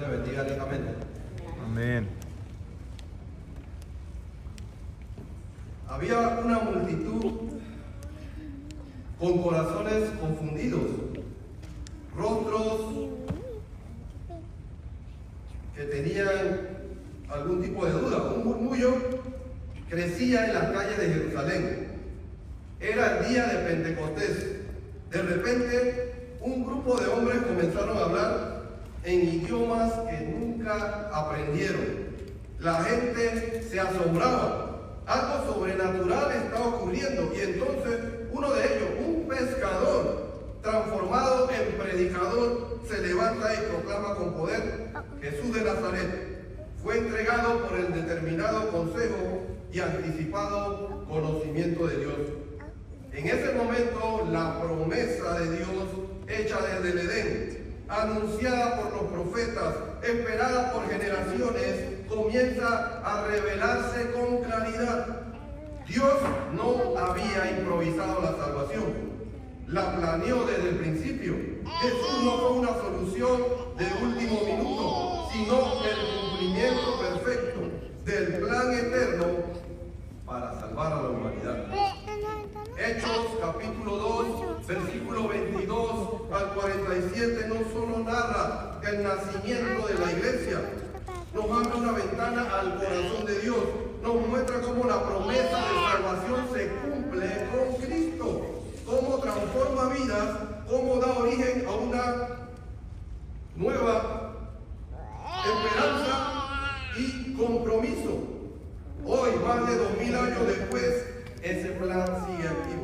le bendiga ricamente. Amén. Había una multitud con corazones confundidos, rostros que tenían algún tipo de duda. Un murmullo crecía en las calles de Jerusalén. Era el día de Pentecostés. De repente, un grupo de hombres comenzaron a hablar en idiomas que nunca aprendieron. La gente se asombraba. Algo sobrenatural estaba ocurriendo, y entonces uno de ellos, un pescador transformado en predicador, se levanta y proclama con poder: Jesús de Nazaret fue entregado por el determinado consejo y anticipado conocimiento de Dios. En ese momento, la promesa de Dios hecha desde el Edén, anunciada por los profetas, esperada por generaciones, comienza a revelarse con claridad. Dios no había improvisado la salvación, la planeó desde el principio. Jesús no fue una solución de último minuto, sino el cumplimiento perfecto del plan eterno para salvar a la humanidad. Hechos capítulo 2, versículo 22 al 47 no solo narra el nacimiento de la iglesia, nos abre una ventana al corazón de Dios, nos muestra cómo la promesa de salvación se cumple con Cristo, cómo transforma vidas, cómo da origen a una nueva esperanza y compromiso. Hoy, más de 2000 años después, ese plan sigue activo.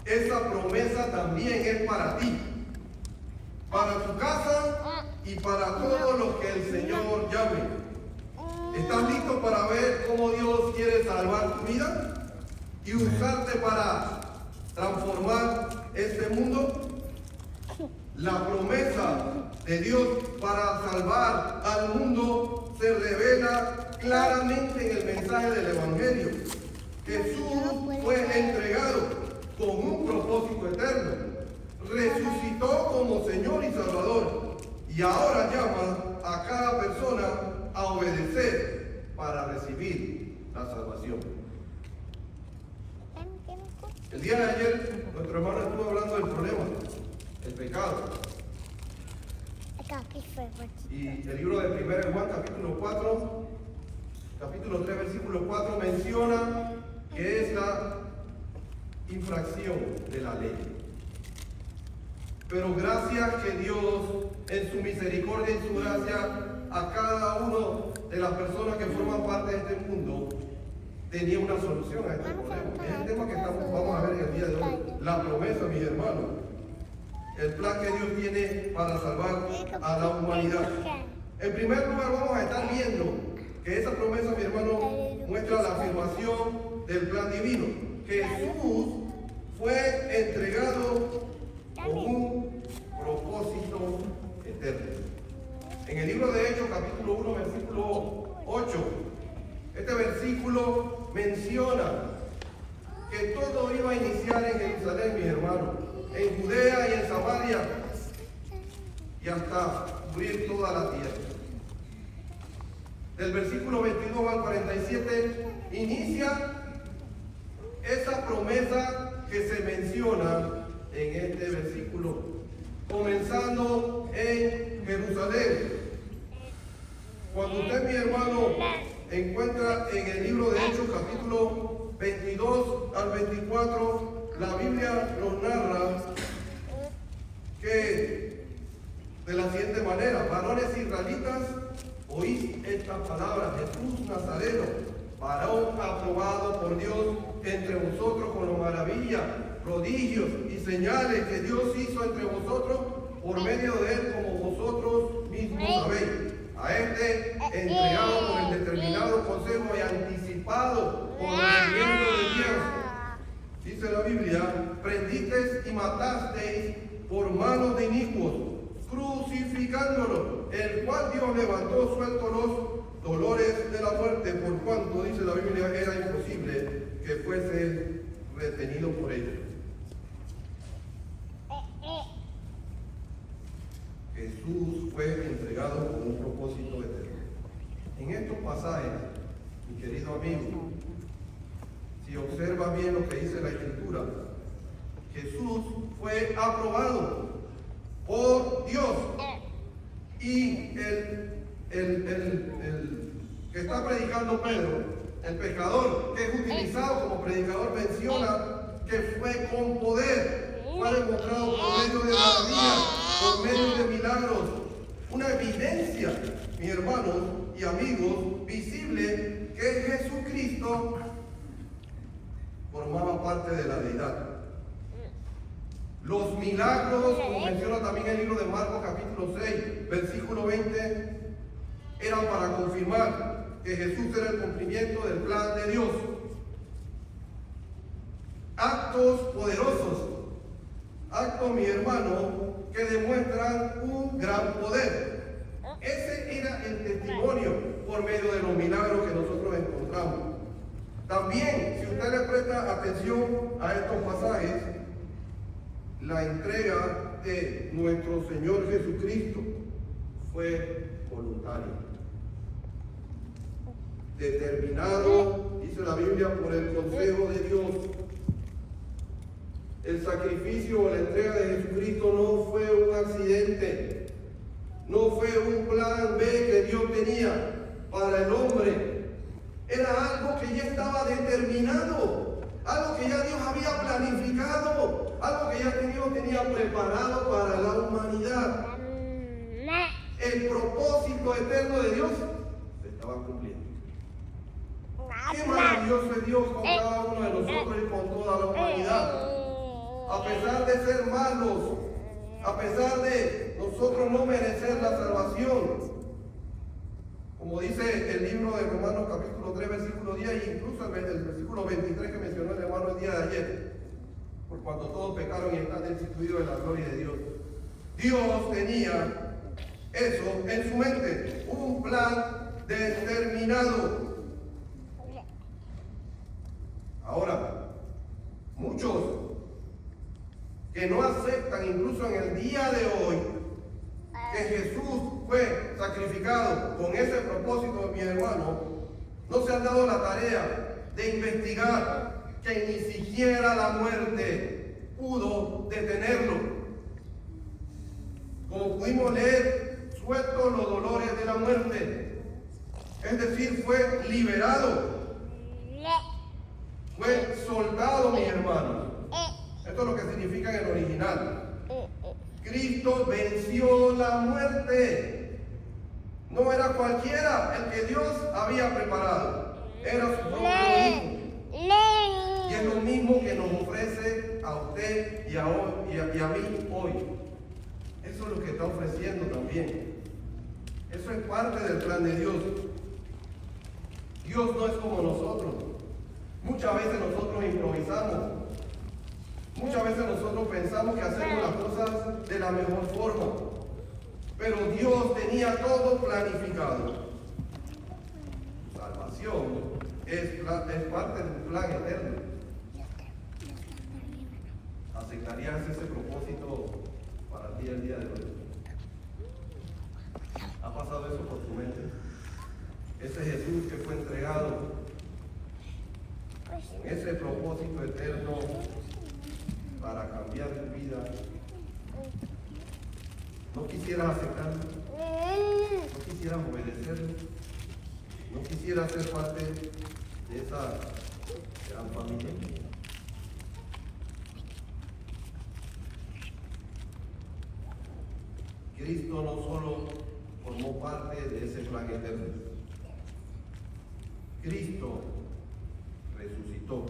Esa promesa también es para ti, para tu casa y para todos los que el Señor llame. ¿Estás listo para ver cómo Dios quiere salvar tu vida y usarte para transformar este mundo? La promesa de Dios para salvar al mundo se revela claramente en el mensaje del Evangelio. Jesús fue entregado con un propósito eterno, resucitó como Señor y Salvador, y ahora llama a cada persona a obedecer para recibir la salvación. El día de ayer nuestro hermano estuvo hablando del problema, el pecado. Y el libro de 1 Juan capítulo 3, versículo 4 menciona que es la infracción de la ley. Pero gracias que Dios, en su misericordia y su gracia, a cada uno de las personas que forman parte de este mundo, tenía una solución a este problema. Es el tema que vamos a ver en el día de hoy. La promesa, mis hermanos. El plan que Dios tiene para salvar a la humanidad. En primer lugar, vamos a estar viendo que esa promesa, mi hermano, muestra la afirmación del plan divino. Jesús fue entregado con un propósito eterno. En el libro de Hechos, capítulo 1, versículo 8, este versículo menciona que todo iba a iniciar en Jerusalén, mis hermanos, en Judea y en Samaria, y hasta cubrir toda la tierra. Del versículo 22 al 47 inicia esa promesa que se menciona en este versículo, comenzando en Jerusalén. Cuando usted, mi hermano, encuentra en el libro de Hechos, capítulo 22 al 24, la Biblia nos narra que de la siguiente manera: varones israelitas, oíd estas palabras: Jesús Nazareno, varón aprobado por Dios entre vosotros con maravillas, prodigios y señales que Dios hizo entre vosotros por medio de él, como vosotros mismos sabéis. A este entregado por el determinado consejo y anticipado conocimiento de Dios, dice la Biblia, prendisteis y matasteis por manos de inicuos, crucificándolo, el cual Dios levantó suelto los dolores de la muerte, por cuanto, dice la Biblia, era imposible que fuese retenido por ellos. Jesús fue entregado con un propósito En estos pasajes, mi querido amigo, si observa bien lo que dice la Escritura, Jesús fue aprobado por Dios. Y el que está predicando Pedro, el pescador que es utilizado como predicador, menciona que fue con poder, fue demostrado por medio de maravillas, por medio de milagros, una evidencia, mis hermanos y amigos, visible que Jesucristo formaba parte de la deidad. Los milagros, como menciona también el libro de Marcos capítulo 6, versículo 20, eran para confirmar que Jesús era el cumplimiento del plan de Dios. Actos poderosos, actos, mi hermano, que demuestran un gran poder. Ese era el testimonio por medio de los milagros que nosotros encontramos. También, si usted le presta atención a estos pasajes, la entrega de nuestro Señor Jesucristo fue voluntaria. Determinado, dice la Biblia, por el consejo de Dios. El sacrificio o la entrega de Jesucristo no fue un accidente, no fue un plan B que Dios tenía para el hombre. Era algo que ya estaba determinado, algo que ya Dios había planificado, algo que ya Dios tenía preparado para la humanidad. El propósito eterno de Dios se estaba cumpliendo. Qué maravilloso es Dios con cada uno de nosotros y con toda la humanidad. A pesar de ser malos, a pesar de nosotros no merecer la salvación, como dice el libro de Romanos capítulo 3, versículo 10, e incluso el versículo 23 que mencionó el hermano el día de ayer, por cuanto todos pecaron y están destituidos de la gloria de Dios. Dios tenía eso en su mente, un plan determinado. Ahora, muchos que no aceptan incluso en el día de hoy que Jesús fue sacrificado con ese propósito, mi hermano, no se han dado la tarea de investigar que ni siquiera la muerte pudo detenerlo. Como pudimos leer, suelto los dolores de la muerte, es decir, fue liberado, fue soldado, mi hermano. Esto es lo que significa en el original. Cristo venció la muerte. No era cualquiera el que Dios había preparado. Era su propio Hijo. Y es lo mismo que nos ofrece a usted y a mí hoy. Eso es lo que está ofreciendo también. Eso es parte del plan de Dios. Dios no es como nosotros. Muchas veces nosotros improvisamos. Muchas veces nosotros pensamos que hacemos las cosas de la mejor forma, pero Dios tenía todo planificado. Salvación es parte de un plan eterno. ¿Aceptarías ese propósito para ti el día de hoy? ¿Ha pasado eso por tu mente? Ese Jesús que fue entregado con ese propósito eterno para cambiar tu vida, ¿no quisieras aceptarlo? ¿No quisieras obedecerlo? ¿No quisieras ser parte de esa gran familia? Cristo no solo formó parte de ese plan eterno, Cristo resucitó.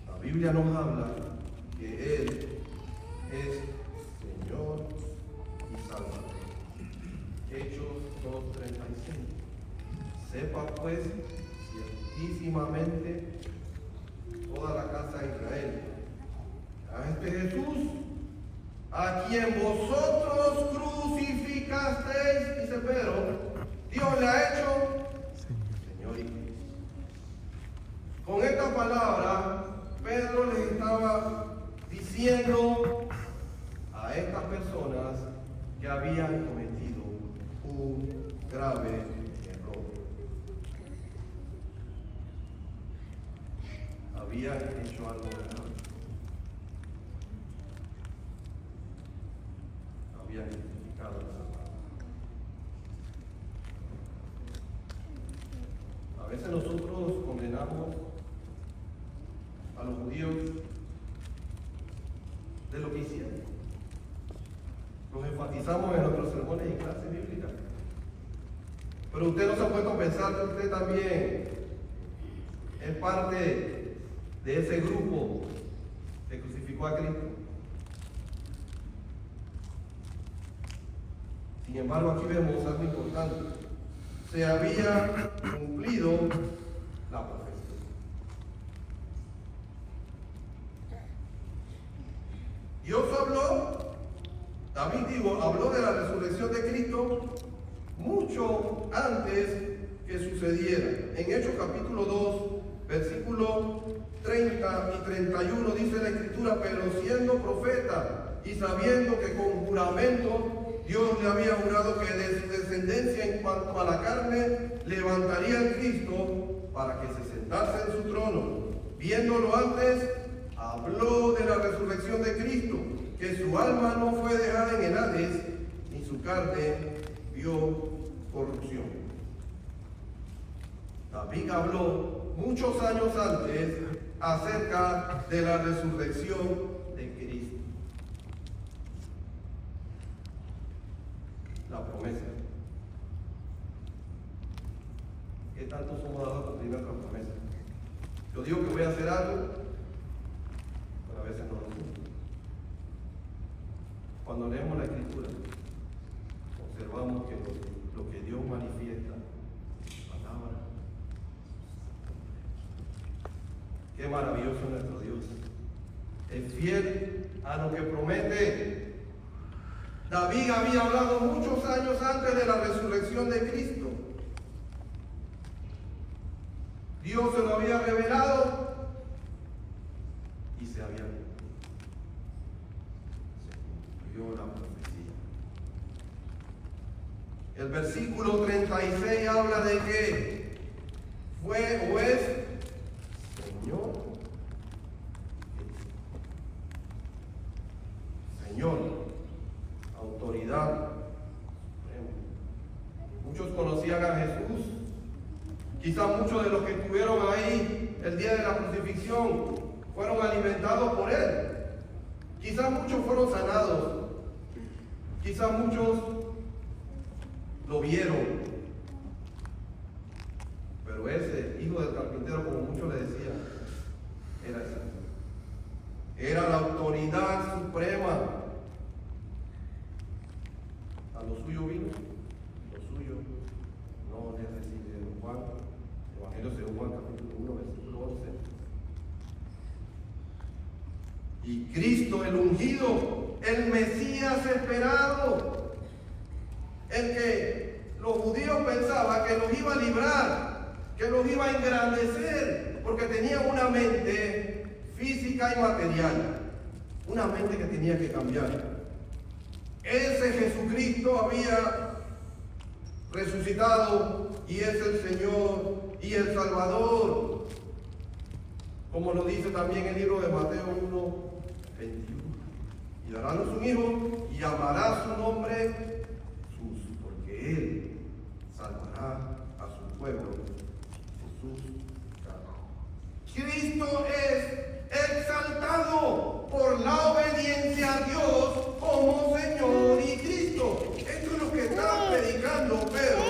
La Biblia nos habla que Él es Señor y Salvador. Hechos 2:35. Sepa pues ciertísimamente toda la casa de Israel, a este Jesús, a quien vosotros crucificasteis, dice Pedro, Dios le ha hecho Señor y Cristo. Con esta palabra, Pedro les estaba diciendo a estas personas que habían cometido un grave error. Habían hecho algo grave. Habían identificado a la palabra. A veces nosotros condenamos a los judíos de lo que hicieron. Los enfatizamos en nuestros sermones y clases bíblicas. Pero usted no se ha puesto a pensar que usted también es parte de ese grupo que crucificó a Cristo. Sin embargo, aquí vemos algo importante. Se había cumplido la profecía. Dios habló de la resurrección de Cristo mucho antes que sucediera. En Hechos capítulo 2, versículos 30 y 31 dice la Escritura: pero siendo profeta y sabiendo que con juramento Dios le había jurado que de su descendencia en cuanto a la carne levantaría a Cristo para que se sentase en su trono. Viéndolo antes, habló de la resurrección de Cristo, que su alma no fue dejada en el Hades, ni su carne vio corrupción. David habló muchos años antes acerca de la resurrección de Cristo. La promesa. ¿Qué tanto somos dados a cumplir nuestra promesa? Yo digo que voy a hacer algo, pero a veces no lo cumplo. Cuando leemos la Escritura, observamos que lo que Dios manifiesta en su palabra. Qué maravilloso es nuestro Dios. Es fiel a lo que promete. David había hablado muchos años antes de la resurrección de Cristo. Dios se lo había revelado y se había cumplió la profecía. El versículo 36 habla de que fue o es Señor. Señor, autoridad suprema. Muchos conocían a Jesús. Quizás muchos de los que estuvieron ahí el día de la crucifixión fueron alimentados por Él. Quizás muchos fueron sanados. Quizás muchos lo vieron. Pero ese hijo del carpintero, como muchos le decían, era el Señor. Era la autoridad suprema. A lo suyo vino, lo suyo no le recibieron. Juan, Evangelio según Juan capítulo 1, versículo 11. Y Cristo, el ungido, el Mesías esperado, el que los judíos pensaban que los iba a librar, que los iba a engrandecer, porque tenían una mente física y material, una mente que tenía que cambiar. Ese Jesucristo había resucitado y es el Señor y el Salvador, como lo dice también el libro de Mateo 1, 21. Y darános un hijo y llamará su nombre Jesús, porque Él salvará a su pueblo de sus pecados. Cristo es exaltado por la obediencia a Dios como Señor y Cristo. Esto es lo que está predicando Pedro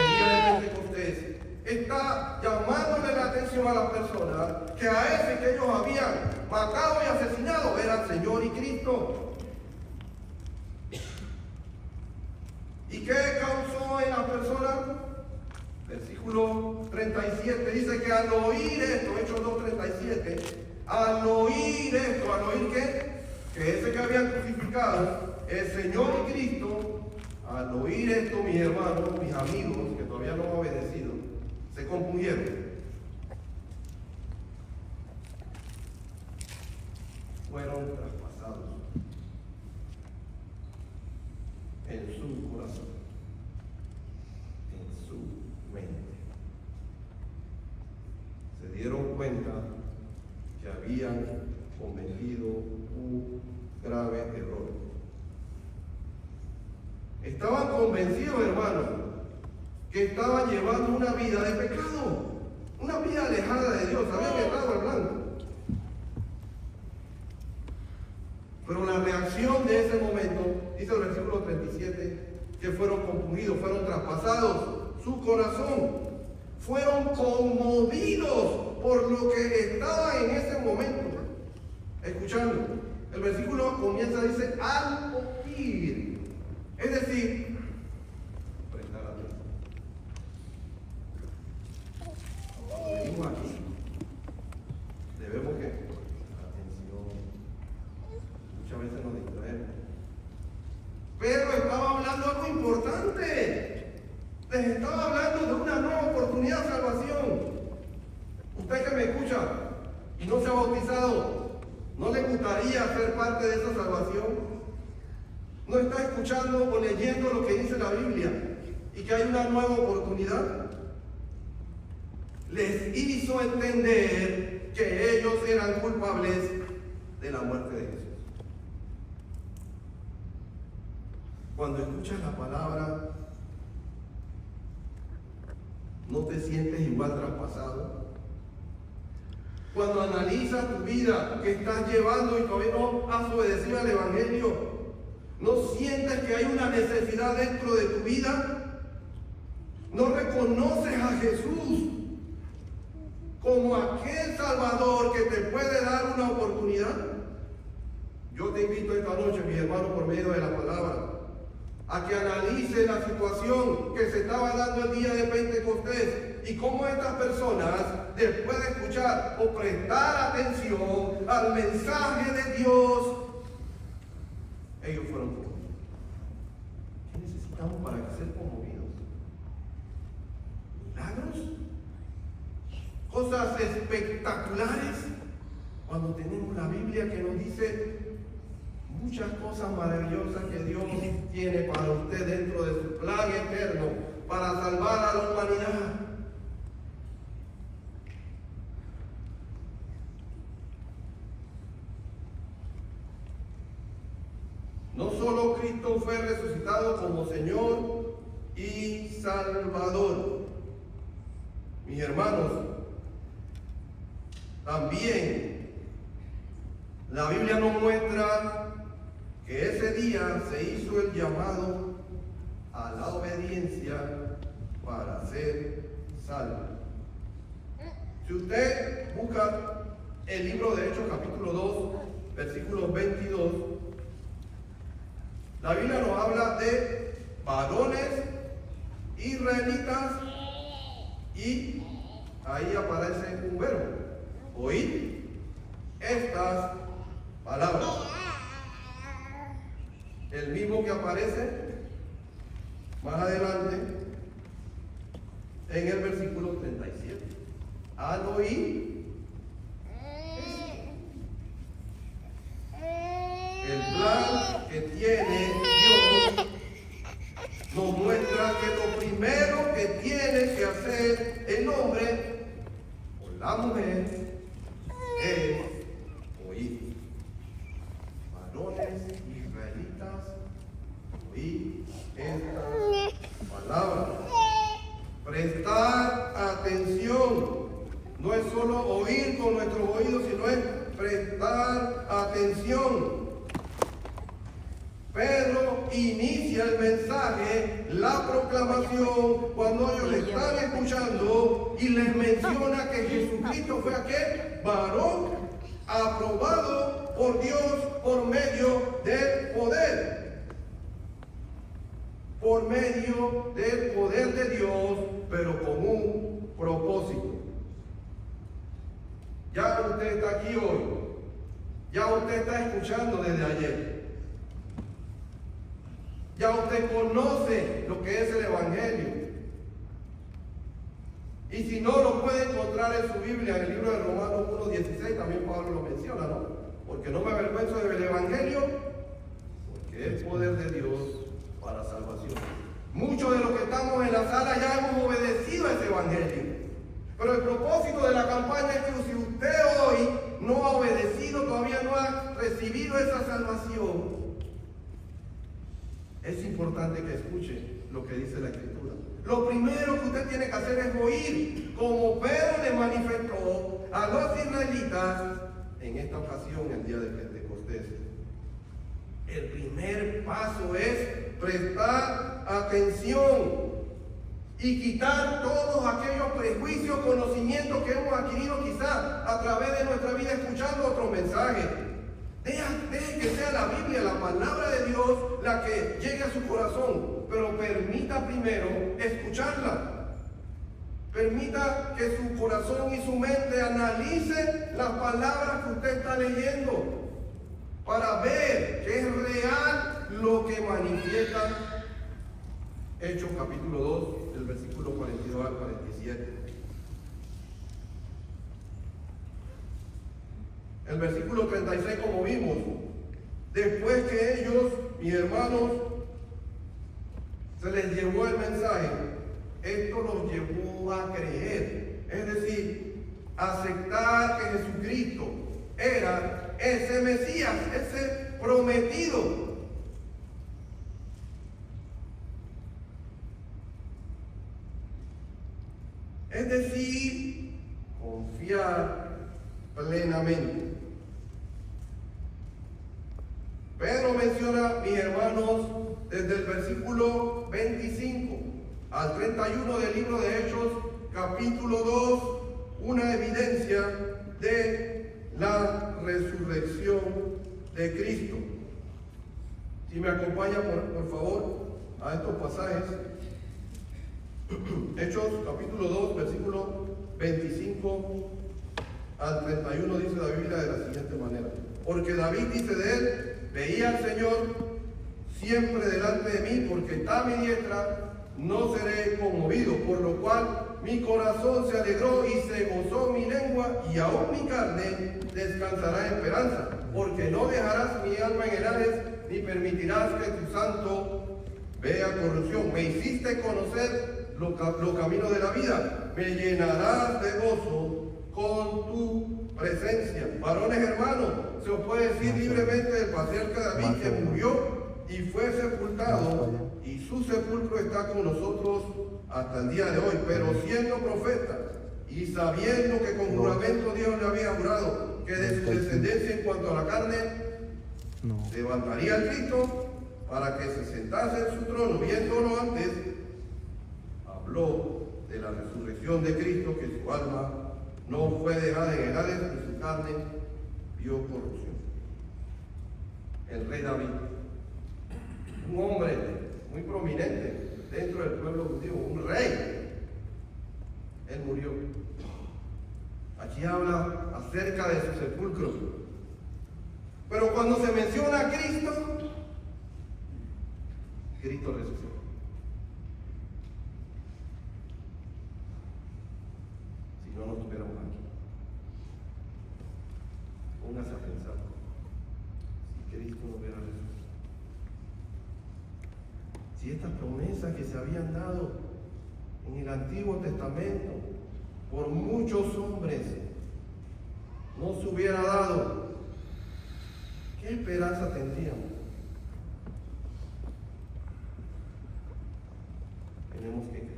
el día de Pentecostés. Está llamándole la atención a las personas que a ese que ellos habían matado y asesinado era el Señor y Cristo. ¿Y qué causó en las personas? Versículo 37 dice que al oír esto, Hechos 2:37, al oír esto, ¿al oír qué? Que ese que habían crucificado, el Señor y Cristo, al oír esto, mis hermanos, mis amigos, que todavía no han obedecido, se compungieron. Fueron traspasados en su corazón. su mente. Se dieron cuenta que habían cometido un grave error. Estaban convencidos, hermanos, que estaban llevando una vida de pecado, una vida alejada de Dios. Habían errado al blanco. Pero la reacción de ese momento, dice el versículo 37, que fueron compungidos, fueron traspasados, su corazón, fueron conmovidos por lo que estaba en ese momento. Escuchando, el versículo comienza, dice, al oír. Es decir, prestar atención. Venimos aquí. Debemos que atención. Muchas veces nos distraemos. Pero estaba hablando algo importante. Les estaba hablando de una nueva oportunidad de salvación. Usted que me escucha y no se ha bautizado, ¿no le gustaría ser parte de esa salvación? ¿No está escuchando o leyendo lo que dice la Biblia y que hay una nueva oportunidad? Les hizo entender que ellos eran culpables de la muerte de Jesús. Cuando escuchas la palabra, ¿no te sientes igual traspasado? Cuando analizas tu vida que estás llevando y todavía no has obedecido al Evangelio, ¿no sientes que hay una necesidad dentro de tu vida? ¿No reconoces a Jesús como aquel Salvador que te puede dar una oportunidad? Yo te invito esta noche, mis hermanos, por medio de la palabra, a que analice la situación que se estaba dando el día de Pentecostés y cómo estas personas, después de escuchar o prestar atención al mensaje de Dios, ellos fueron conmovidos. ¿Qué necesitamos para ser conmovidos? ¿Milagros? ¿Cosas espectaculares? Cuando tenemos la Biblia que nos dice muchas cosas maravillosas que Dios tiene para usted dentro de su plan eterno para salvar a la humanidad. No solo Cristo fue resucitado como Señor y Salvador, mis hermanos, también la Biblia nos muestra que ese día se hizo el llamado a la obediencia para ser salvo. Si usted busca el libro de Hechos capítulo 2, versículo 22, la Biblia nos habla de varones israelitas y ahí aparece un verbo: oíd estas palabras. El mismo que aparece más adelante en el versículo 37. Al oír el plan que tiene Dios, nos muestra que lo primero que tiene que hacer el hombre o la mujer es oír. Varones israelitas, oír estas palabras. Prestar atención. No es solo oír con nuestros oídos, sino es prestar atención. Pedro inicia el mensaje, la proclamación, cuando ellos le están escuchando y les menciona que Jesucristo fue aquel varón aprobado por Dios por medio del poder. Por medio del poder de Dios, pero con un propósito. Ya usted está aquí hoy. Ya usted está escuchando desde ayer. Ya usted conoce lo que es el Evangelio. Y si no, lo puede encontrar en su Biblia, en el libro de Romanos 1:16, también Pablo lo menciona, ¿no? Porque no me avergüenzo del Evangelio, porque es poder de Dios para salvación Muchos de los que estamos en la sala ya hemos obedecido a ese evangelio. Pero el propósito de la campaña es que si usted hoy no ha obedecido, todavía no ha recibido esa salvación, es importante que escuche lo que dice la Escritura. Lo primero que usted tiene que hacer es oír, como Pedro le manifestó a los israelitas en esta ocasión, el día de Pentecostés. El primer paso es prestar atención y quitar todos aquellos prejuicios, conocimientos que hemos adquirido quizás a través de nuestra vida escuchando otros mensajes. Deje que sea la Biblia, la palabra de Dios, la que llegue a su corazón, pero permita primero escucharla. Permita que su corazón y su mente analice las palabras que usted está leyendo para ver que es real lo que manifiesta Hechos capítulo 2, del versículo 42 al 47. El versículo 36, como vimos, después que ellos, mis hermanos, se les llevó el mensaje, esto los llevó a creer, es decir, aceptar que Jesucristo era ese Mesías, ese prometido. Es decir, confiar plenamente. Pedro menciona, mis hermanos, desde el versículo 25 al 31 del libro de Hechos, capítulo 2, una evidencia de la resurrección de Cristo. Si me acompaña, por favor, a estos pasajes. Hechos capítulo 2, versículo 25 al 31 dice la Biblia de la siguiente manera: porque David dice de él, veía al Señor siempre delante de mí, porque está a mi diestra, no seré conmovido, por lo cual mi corazón se alegró y se gozó mi lengua, y aún mi carne descansará en esperanza, porque no dejarás mi alma en el Hades, ni permitirás que tu santo vea corrupción. Me hiciste conocer los caminos de la vida, me llenarás de gozo con tu presencia. Varones hermanos, se os puede decir libremente del patriarca David, que murió y fue sepultado, y su sepulcro está con nosotros hasta el día de hoy. Pero siendo profeta y sabiendo que con juramento Dios le había jurado que de su descendencia en cuanto a la carne levantaría al Cristo para que se sentase en su trono, viéndolo antes, habló de la resurrección de Cristo, que su alma no fue dejada en el Hades, y su carne vio corrupción. El rey David, un hombre muy prominente dentro del pueblo judío, un rey, él murió. Aquí habla acerca de su sepulcro. Pero cuando se menciona a Cristo, Cristo resucitó. Si no, no estuviéramos aquí. Póngase a pensar, si Cristo no hubiera resucitado, si estas promesas que se habían dado en el Antiguo Testamento por muchos hombres no se hubiera dado, ¿qué esperanza tendríamos? Tenemos que creer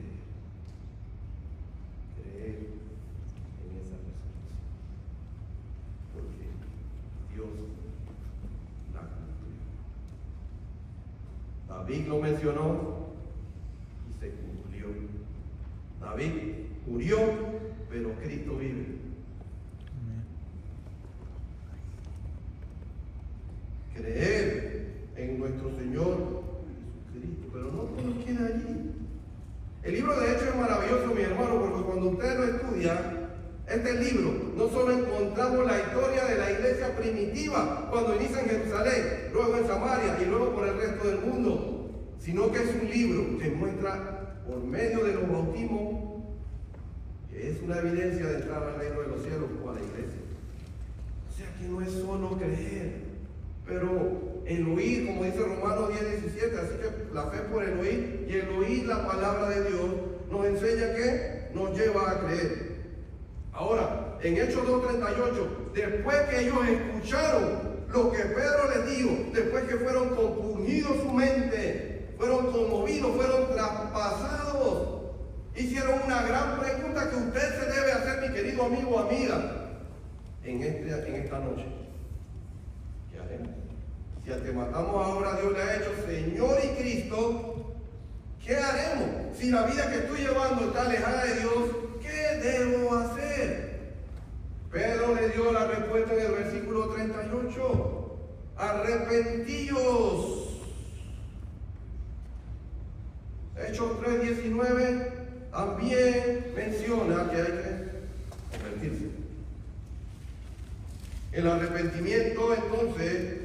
en esa resurrección, porque Dios la cumplió. David lo mencionó y se cumplió. David murió, pero Cristo vive. Creer en nuestro Señor Jesucristo, pero no todo queda allí. El libro de Hechos es maravilloso, mi hermano, porque cuando usted lo estudia, este libro, no solo encontramos la historia de la iglesia primitiva, cuando inicia en Jerusalén, luego en Samaria y luego por el resto del mundo, sino que es un libro que muestra por medio de los bautismos que es una evidencia de entrar al reino de los cielos o a la iglesia. O sea que no es solo creer, pero el oír, como dice Romanos 10:17, así que la fe por el oír, y el oír la palabra de Dios nos enseña que nos lleva a creer. Ahora, en Hechos 2:38, después que ellos escucharon lo que Pedro les dijo, después que fueron compungidos su mente, fueron conmovidos, fueron traspasados, hicieron una gran pregunta que usted se debe hacer, mi querido amigo o amiga, en esta noche. ¿Qué haremos? Si al que matamos ahora Dios le ha hecho Señor y Cristo, ¿qué haremos? Si la vida que estoy llevando está alejada de Dios, ¿qué debo hacer? Pedro le dio la respuesta en el versículo 38. Arrepentíos. Hechos 3:19 también menciona que hay que convertirse. El arrepentimiento entonces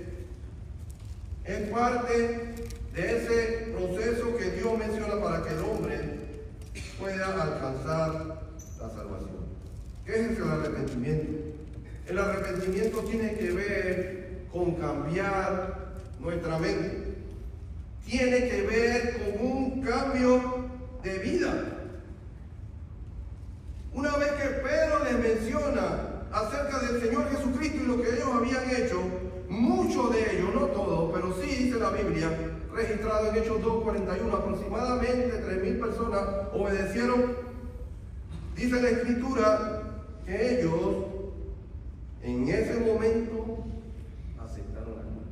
es parte de ese proceso que Dios menciona para que el hombre pueda alcanzar la salvación. ¿Qué es el arrepentimiento? El arrepentimiento tiene que ver con cambiar nuestra mente. Tiene que ver con un cambio de vida. Una vez que Pedro les menciona acerca del Señor Jesucristo y lo que ellos habían hecho, muchos de ellos, no todos, pero sí dice la Biblia, registrado en Hechos 2:41, aproximadamente 3,000 personas obedecieron. Dice la Escritura que ellos en ese momento aceptaron la cruz.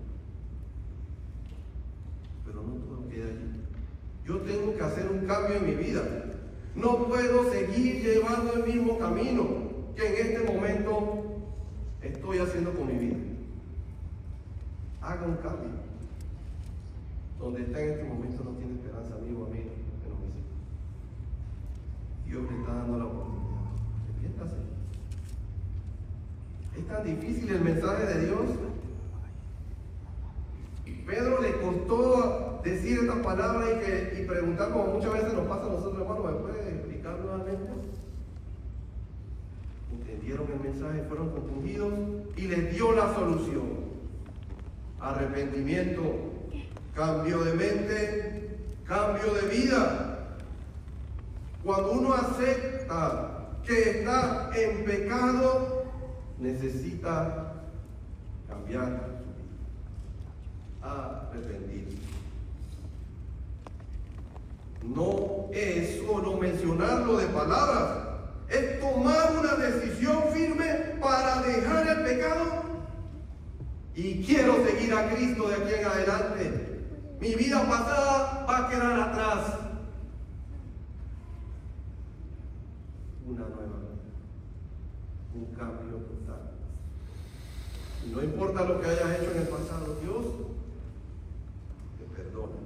Pero no todo queda allí. Yo tengo que hacer un cambio en mi vida. No puedo seguir llevando el mismo camino que en este momento estoy haciendo con mi vida. Haga un cambio. Donde está en este momento no tiene esperanza, amigo, amigo, que no me siga. Dios le está dando la oportunidad. Arrepiéntase. Es tan difícil el mensaje de Dios. Pedro le costó decir estas palabras y preguntar, como muchas veces nos pasa a nosotros, hermanos, ¿me puede explicar nuevamente? Entendieron el mensaje, fueron confundidos y les dio la solución. Arrepentimiento, cambio de mente, cambio de vida. Cuando uno acepta que está en pecado, necesita cambiar su vida, arrepentirse. No es solo mencionarlo de palabras, es tomar una decisión firme para dejar el pecado y quiero seguir a Cristo de aquí en adelante. Mi vida pasada va a quedar atrás. Una nueva vida, un cambio total. Y no importa lo que hayas hecho en el pasado, Dios te perdona,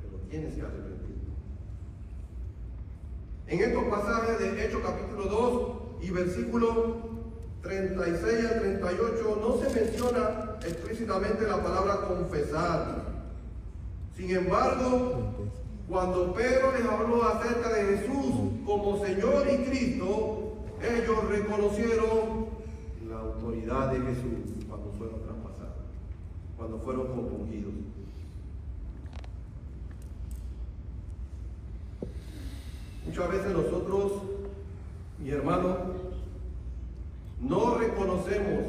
pero tienes que arrepentirte. En estos pasajes de Hechos capítulo 2 y versículos 36 al 38 no se menciona explícitamente la palabra confesar. Sin embargo, cuando Pedro les habló acerca de Jesús como Señor y Cristo, ellos reconocieron la autoridad de Jesús cuando fueron traspasados, cuando fueron compungidos. Muchas veces nosotros, mi hermano, no reconocemos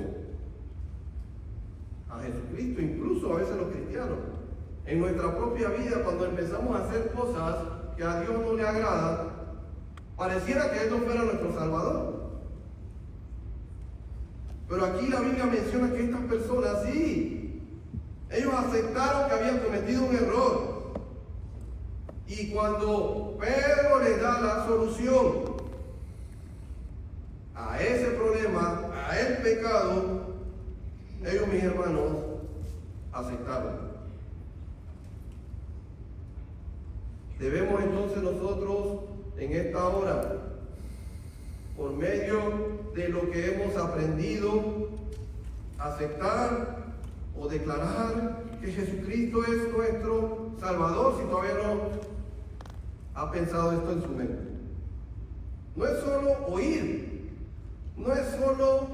a Jesucristo, incluso a veces los cristianos. En nuestra propia vida, cuando empezamos a hacer cosas que a Dios no le agradan, pareciera que Él no fuera nuestro Salvador. Pero aquí la Biblia menciona que estas personas sí, ellos aceptaron que habían cometido un error. Y cuando Pedro les da la solución a ese problema, a el pecado, ellos, mis hermanos, aceptaron. Debemos entonces nosotros en esta hora, por medio de lo que hemos aprendido, aceptar o declarar que Jesucristo es nuestro Salvador, si todavía no ha pensado esto en su mente. No es solo oír, no es solo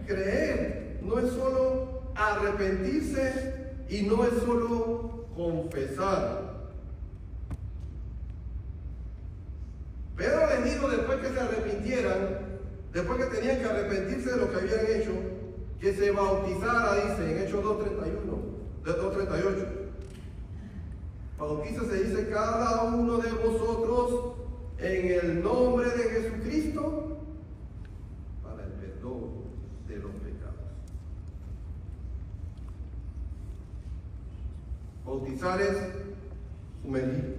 creer, no es solo arrepentirse y no es solo confesar. Pedro les dijo después que se arrepintieran, después que tenían que arrepentirse de lo que habían hecho, que se bautizara, dice en Hechos 2:38. Bautícese, dice, cada uno de vosotros en el nombre de Jesucristo para el perdón de los pecados. Bautizar es sumergir.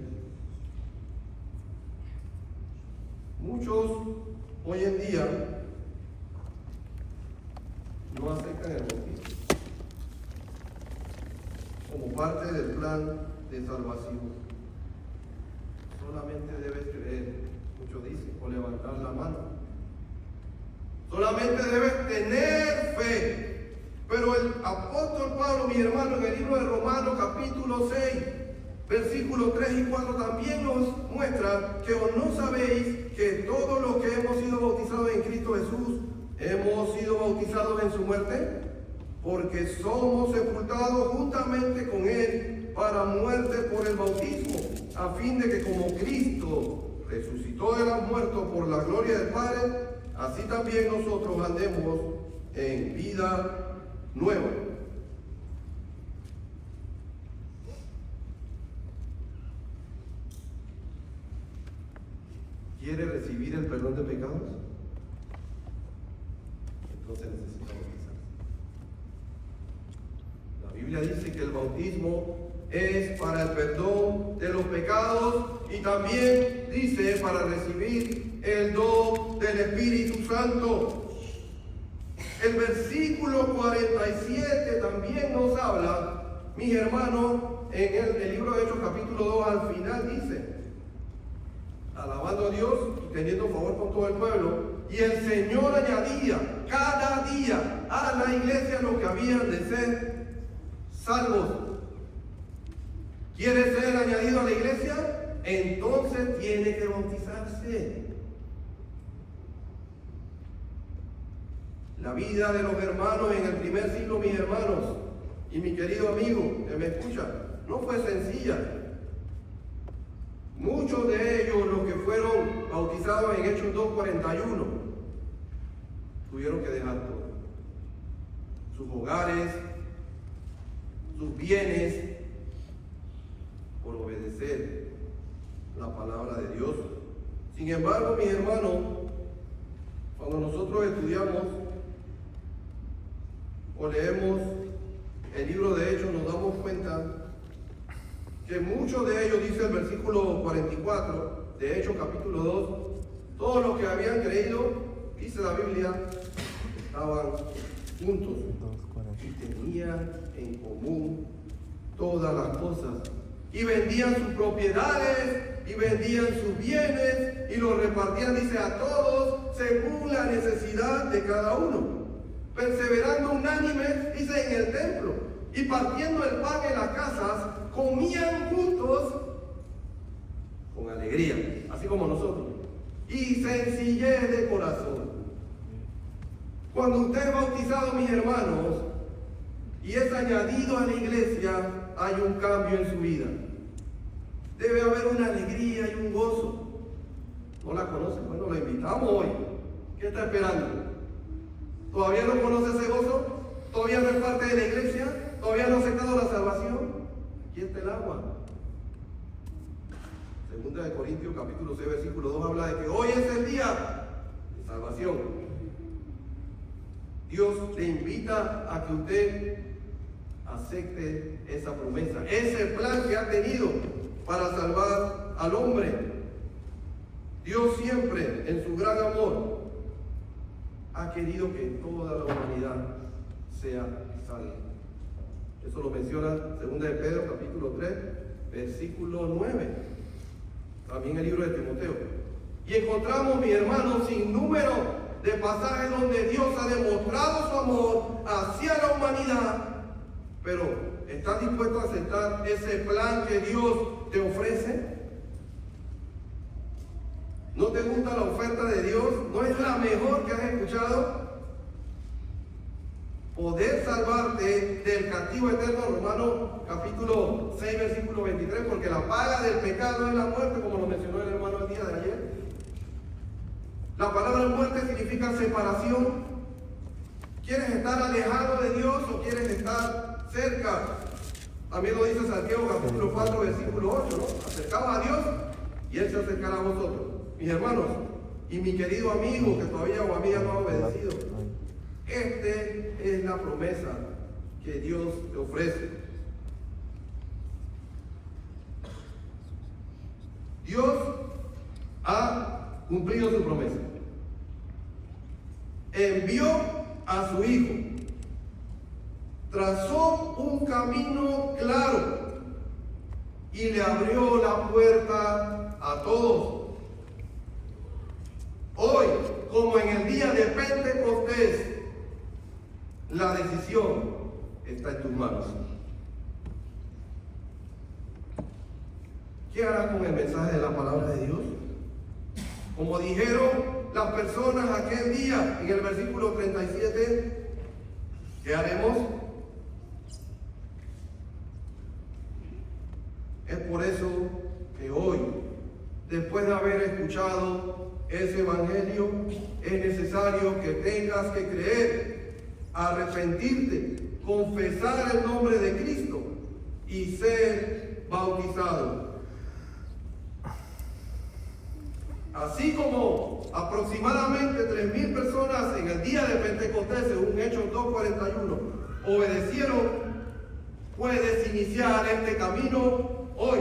Muchos hoy en día no aceptan el bautismo como parte del plan de salvación. Solamente debes creer, muchos dicen, o levantar la mano. Solamente debes tener fe. Pero el apóstol Pablo, mi hermano, en el libro de Romanos capítulo 6, versículos 3 y 4 también nos muestra que o no sabéis que todos los que hemos sido bautizados en Cristo Jesús hemos sido bautizados en su muerte, porque somos sepultados juntamente con Él para muerte por el bautismo, a fin de que como Cristo resucitó de los muertos por la gloria del Padre, así también nosotros andemos en vida nueva. ¿Quiere recibir el perdón de pecados? Entonces necesita bautizarse. La Biblia dice que el bautismo es para el perdón de los pecados y también dice para recibir el don del Espíritu Santo. El versículo 47 también nos habla, mis hermanos, en el libro de Hechos capítulo 2 al final dice: alabando a Dios y teniendo favor con todo el pueblo, y el Señor añadía cada día a la iglesia los que habían de ser salvos. ¿Quiere ser añadido a la iglesia? Entonces tiene que bautizarse. La vida de los hermanos en el primer siglo, mis hermanos, y mi querido amigo que me escucha, no fue sencilla. Muchos de ellos, los que fueron bautizados en Hechos 2:41, tuvieron que dejar todo. Sus hogares, sus bienes, por obedecer la palabra de Dios. Sin embargo, mis hermanos, cuando nosotros estudiamos o leemos el libro de Hechos, nos damos cuenta que muchos de ellos, dice el versículo 44 de Hechos capítulo 2, todos los que habían creído, dice la Biblia, estaban juntos y tenían en común todas las cosas, y vendían sus propiedades y vendían sus bienes y los repartían, dice, a todos según la necesidad de cada uno, perseverando unánimes, dice, en el templo y partiendo el pan en las casas, comían juntos con alegría, así como nosotros, y sencillez de corazón. Cuando usted es bautizado, mis hermanos, y es añadido a la iglesia, hay un cambio en su vida. Debe haber una alegría y un gozo. ¿No la conoce? Bueno, lo invitamos hoy. ¿Qué está esperando? ¿Todavía no conoce ese gozo? ¿Todavía no es parte de la iglesia? ¿Todavía no ha aceptado la salvación? Aquí está el agua. Segunda de Corintios capítulo 6 versículo 2 habla de que hoy es el día de salvación. Dios le invita a que usted acepte esa promesa, ese plan que ha tenido para salvar al hombre. Dios siempre, en su gran amor, ha querido que toda la humanidad sea salva. Eso lo menciona 2 de Pedro capítulo 3 versículo 9, también el libro de Timoteo. Y encontramos, mi hermano, sin número de pasajes donde Dios ha demostrado su amor hacia la humanidad. Pero, ¿estás dispuesto a aceptar ese plan que Dios te ofrece? ¿No te gusta la oferta de Dios? ¿No es la mejor que has escuchado? poder salvarte del castigo eterno. Romanos capítulo 6, versículo 23, porque la paga del pecado es la muerte, como lo mencionó el hermano el día de ayer. La palabra muerte significa separación. ¿Quieres estar alejado de Dios o quieres estar cerca? También lo dice Santiago capítulo 4, versículo 8, ¿no? Acercaos a Dios y Él se acercará a vosotros. Mis hermanos, y mi querido amigo que todavía o amiga no ha obedecido, esta es la promesa que Dios te ofrece. Dios ha cumplido su promesa. Envió a su Hijo. Trazó un camino claro y le abrió la puerta a todos. Hoy, como en el día de Pentecostés, la decisión está en tus manos. ¿Qué harás con el mensaje de la palabra de Dios? Como dijeron las personas aquel día en el versículo 37, ¿qué haremos? Es por eso que hoy, después de haber escuchado ese evangelio, es necesario que tengas que creer, arrepentirte, confesar el nombre de Cristo y ser bautizado. Así como aproximadamente 3,000 personas en el día de Pentecostés, según Hechos 2:41, obedecieron, puedes iniciar este camino hoy.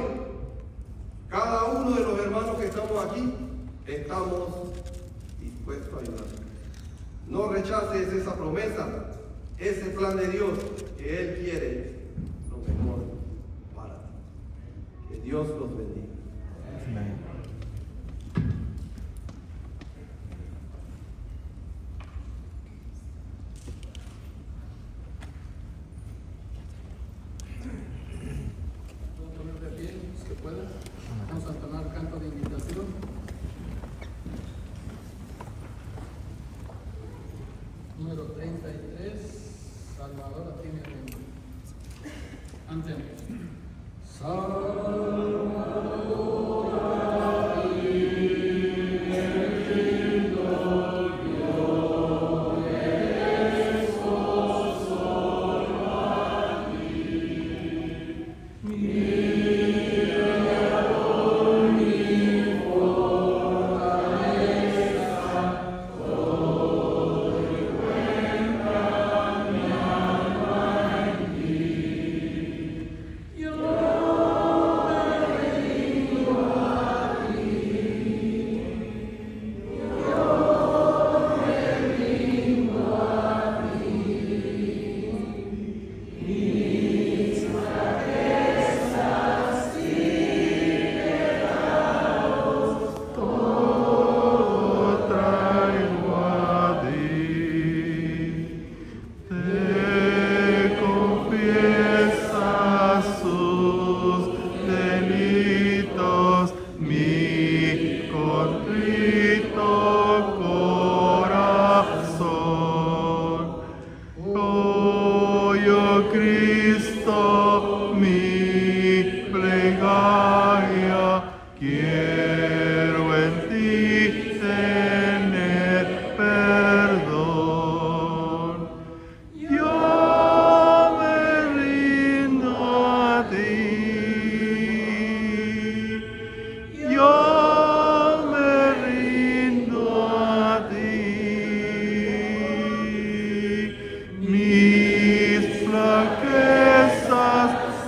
Cada uno de los hermanos que estamos aquí, estamos dispuestos a ayudar. No rechaces esa promesa, ese plan de Dios, que Él quiere lo mejor para ti. Que Dios los bendiga. Amén. Vamos a entonar canto de invitación. Número 33, Salvador a ti me vengo. Cantemos. Salvador a ti me vengo, yo soy a ti.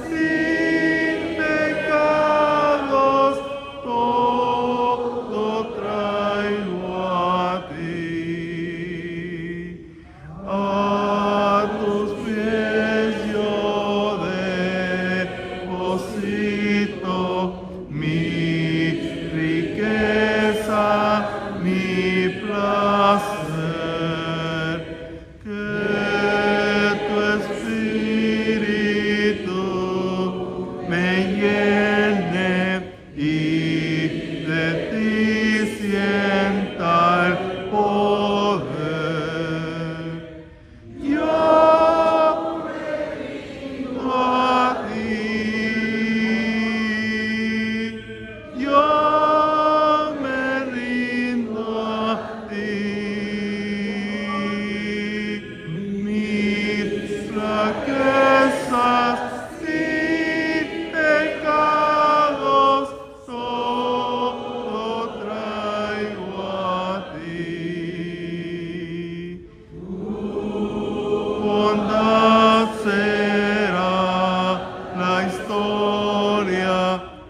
Sin pecados,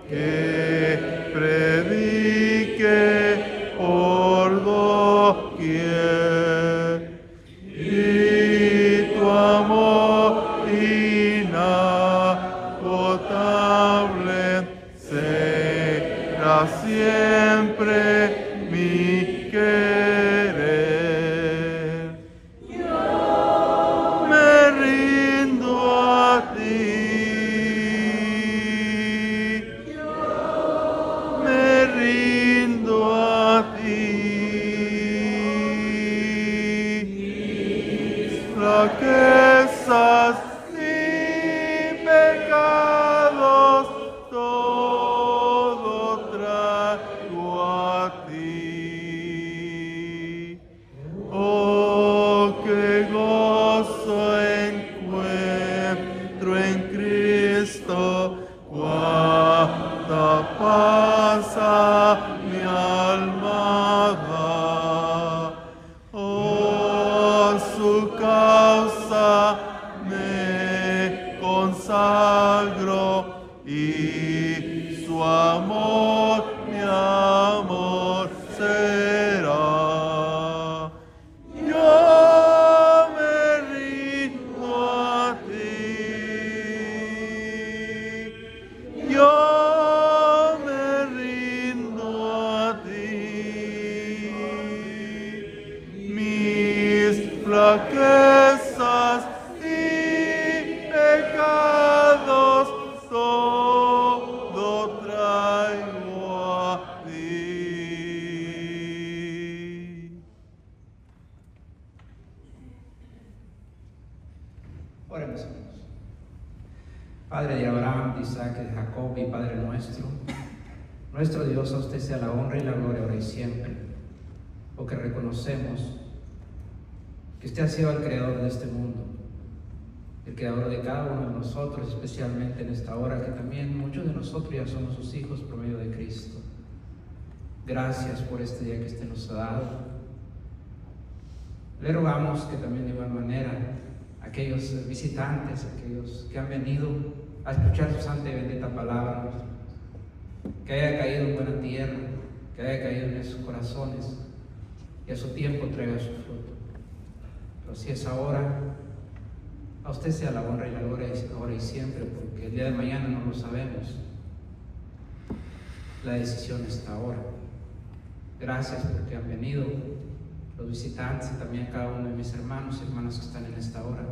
que predique por doquier, y tu amor inagotable será siempre mi querer. Me rindo a ti. Me rindo a ti. Flaquezas y pecados todo traigo a ti. Oh, qué gozo encuentro en Cristo, cuánta paz a mi alma da. Oh, su causa me consagro y su amor mi amor será. Yo me rindo a ti. Yo me rindo a ti. Mis flaquezas y pecados todo traigo a ti. Oremos, hermanos. Padre de Abraham, de Isaac, de Jacob y Padre nuestro Dios, a usted sea la honra y la gloria ahora y siempre, porque reconocemos que usted ha sido el creador de este mundo, el creador de cada uno de nosotros, especialmente en esta hora, que también muchos de nosotros ya somos sus hijos por medio de Cristo. Gracias por este día que usted nos ha dado. Le rogamos que también de igual manera aquellos visitantes, aquellos que han venido a escuchar su santa y bendita palabra, que haya caído en buena tierra, que haya caído en sus corazones y a su tiempo traiga su fruto. Pero si es ahora, a usted sea la honra y la gloria ahora y siempre, porque el día de mañana no lo sabemos. La decisión está ahora. Gracias porque han venido los visitantes y también cada uno de mis hermanos y hermanas que están en esta hora.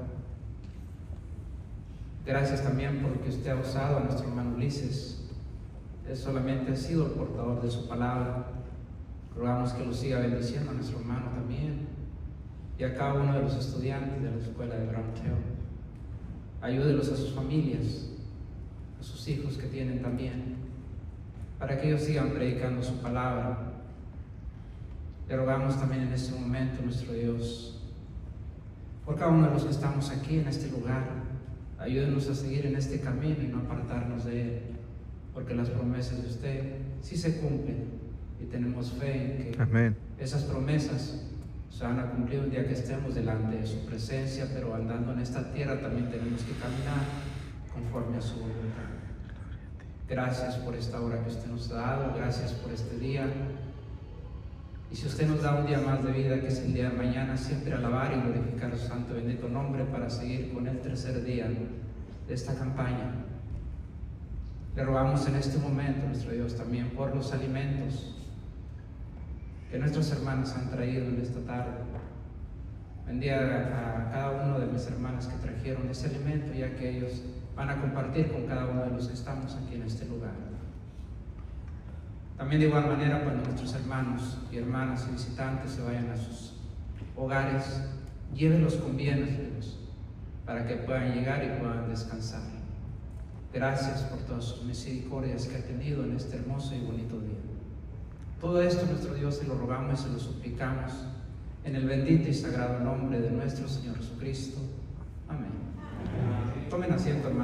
Gracias también porque usted ha usado a nuestro hermano Ulises. Él solamente ha sido el portador de su palabra. Rogamos que lo siga bendiciendo a nuestro hermano también y a cada uno de los estudiantes de la escuela de Brown Tail. Ayúdelos a sus familias, a sus hijos que tienen también, para que ellos sigan predicando su palabra. Le rogamos también en este momento, nuestro Dios, por cada uno de los que estamos aquí en este lugar. Ayúdenos a seguir en este camino y no apartarnos de él, porque las promesas de usted sí se cumplen y tenemos fe en que Amén. esas promesas se van a cumplir un día que estemos delante de su presencia, pero andando en esta tierra también tenemos que caminar conforme a su voluntad. Gracias por esta hora que usted nos ha dado, gracias por este día. Y si usted nos da un día más de vida, que es el día de mañana, siempre alabar y glorificar su santo y bendito nombre para seguir con el tercer día de esta campaña. Le rogamos en este momento, nuestro Dios, también por los alimentos que nuestros hermanos han traído en esta tarde. Bendiga a cada uno de mis hermanas que trajeron ese alimento, ya que ellos van a compartir con cada uno de los que estamos aquí en este lugar. También de igual manera, cuando nuestros hermanos y hermanas y visitantes se vayan a sus hogares, llévenlos con bien, Dios, para que puedan llegar y puedan descansar. Gracias por todas sus misericordias que ha tenido en este hermoso y bonito día. Todo esto, nuestro Dios, se lo rogamos y se lo suplicamos en el bendito y sagrado nombre de nuestro Señor Jesucristo. Amén. Tomen asiento, hermanos.